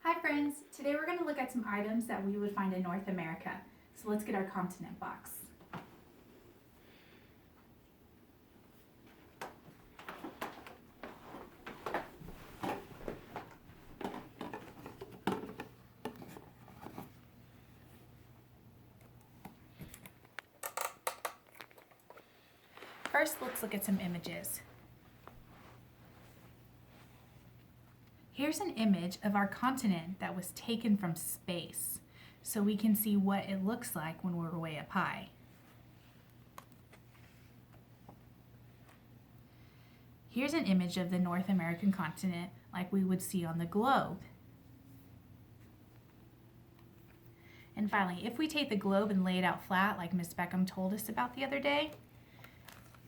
Hi friends, today we're going to look at some items that we would find in North America. So let's get our continent box. First, let's look at some images. Here's an image of our continent that was taken from space, so we can see what it looks like when we're way up high. Here's an image of the North American continent like we would see on the globe. And finally, if we take the globe and lay it out flat like Ms. Beckham told us about the other day,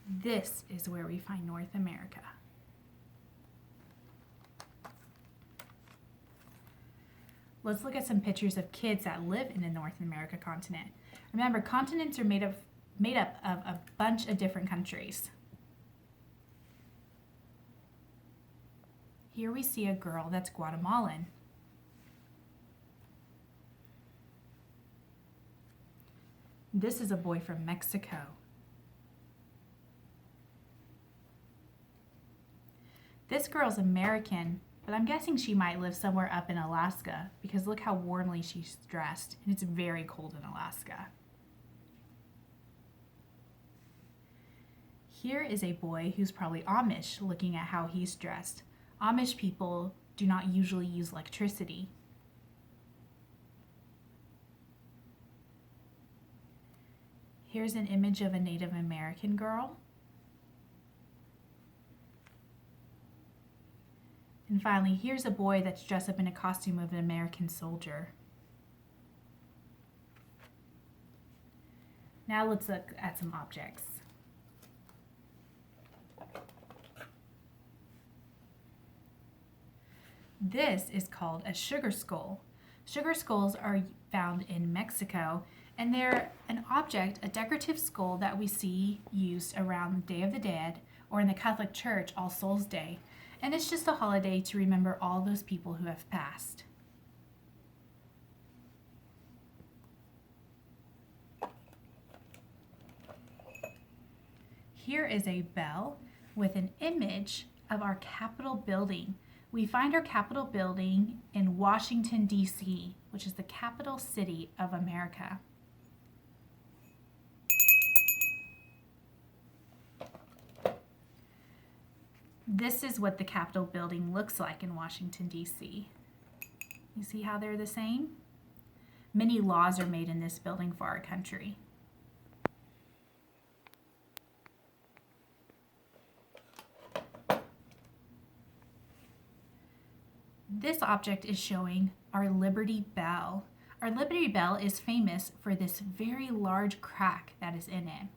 this is where we find North America. Let's look at some pictures of kids that live in the North America continent. Remember, continents are made up of a bunch of different countries. Here we see a girl that's Guatemalan. This is a boy from Mexico. This girl's American, but I'm guessing she might live somewhere up in Alaska because look how warmly she's dressed, and it's very cold in Alaska. Here is a boy who's probably Amish, looking at how he's dressed. Amish people do not usually use electricity. Here's an image of a Native American girl. And finally, here's a boy that's dressed up in a costume of an American soldier. Now let's look at some objects. This is called a sugar skull. Sugar skulls are found in Mexico, and they're an object, a decorative skull that we see used around the Day of the Dead or in the Catholic Church, All Souls Day. And it's just a holiday to remember all those people who have passed. Here is a bell with an image of our Capitol building. We find our Capitol building in Washington, D.C., which is the capital city of America. This is what the Capitol building looks like in Washington, D.C. You see how they're the same? Many laws are made in this building for our country. This object is showing our Liberty Bell. Our Liberty Bell is famous for this very large crack that is in it.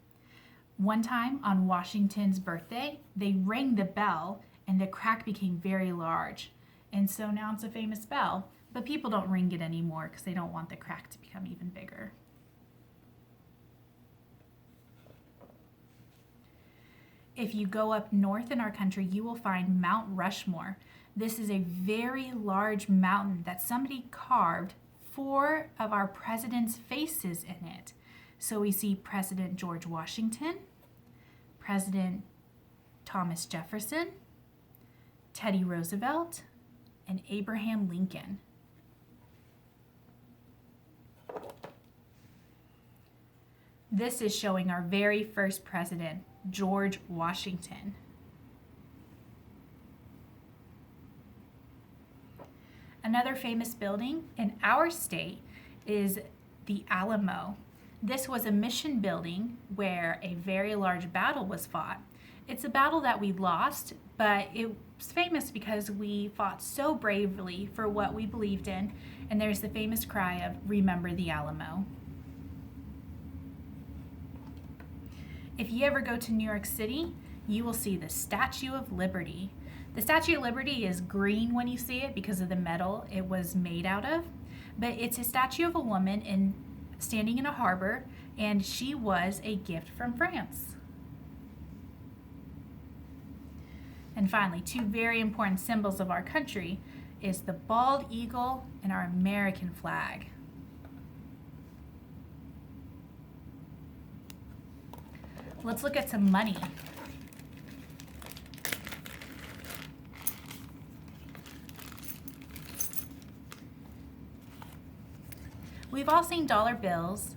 One time on Washington's birthday, they rang the bell and the crack became very large. And so now it's a famous bell, but people don't ring it anymore because they don't want the crack to become even bigger. If you go up north in our country, you will find Mount Rushmore. This is a very large mountain that somebody carved 4 of our presidents' faces in it. So we see President George Washington, President Thomas Jefferson, Teddy Roosevelt, and Abraham Lincoln. This is showing our very first president, George Washington. Another famous building in our state is the Alamo. This was a mission building where a very large battle was fought. It's a battle that we lost, but it was famous because we fought so bravely for what we believed in, and there's the famous cry of "Remember the Alamo." If you ever go to New York City, you will see the Statue of Liberty. The Statue of Liberty is green when you see it because of the metal it was made out of, but it's a statue of a woman standing in a harbor, and she was a gift from France. And finally, 2 very important symbols of our country is the bald eagle in our American flag. Let's look at some money. We've all seen dollar bills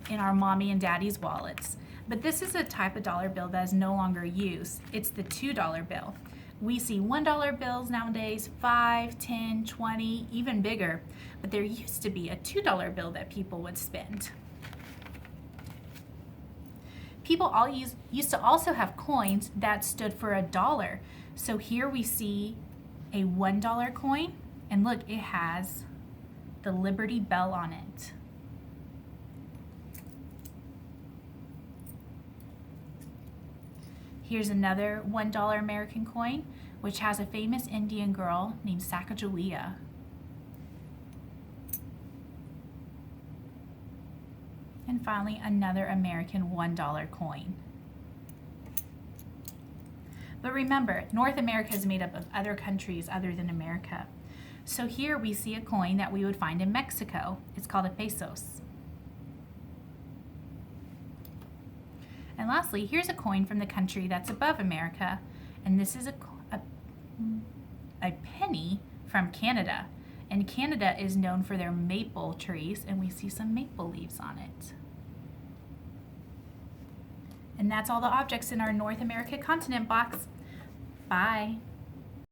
in our mommy and daddy's wallets, but this is a type of dollar bill that is no longer used. It's the $2 bill. We see $1 bills nowadays, 5, 10, 20, even bigger, but there used to be a $2 bill that people would spend. People used to also have coins that stood for $1. So here we see a $1 coin, and look, it has the Liberty Bell on it. Here's another $1 American coin, which has a famous Indian girl named Sacagawea. And finally, another American $1 coin. But remember, North America is made up of other countries other than America. So here we see a coin that we would find in Mexico. It's called a pesos. And lastly, here's a coin from the country that's above America, and this is a penny from Canada. And Canada is known for their maple trees, and we see some maple leaves on it. And that's all the objects in our North America continent box. Bye.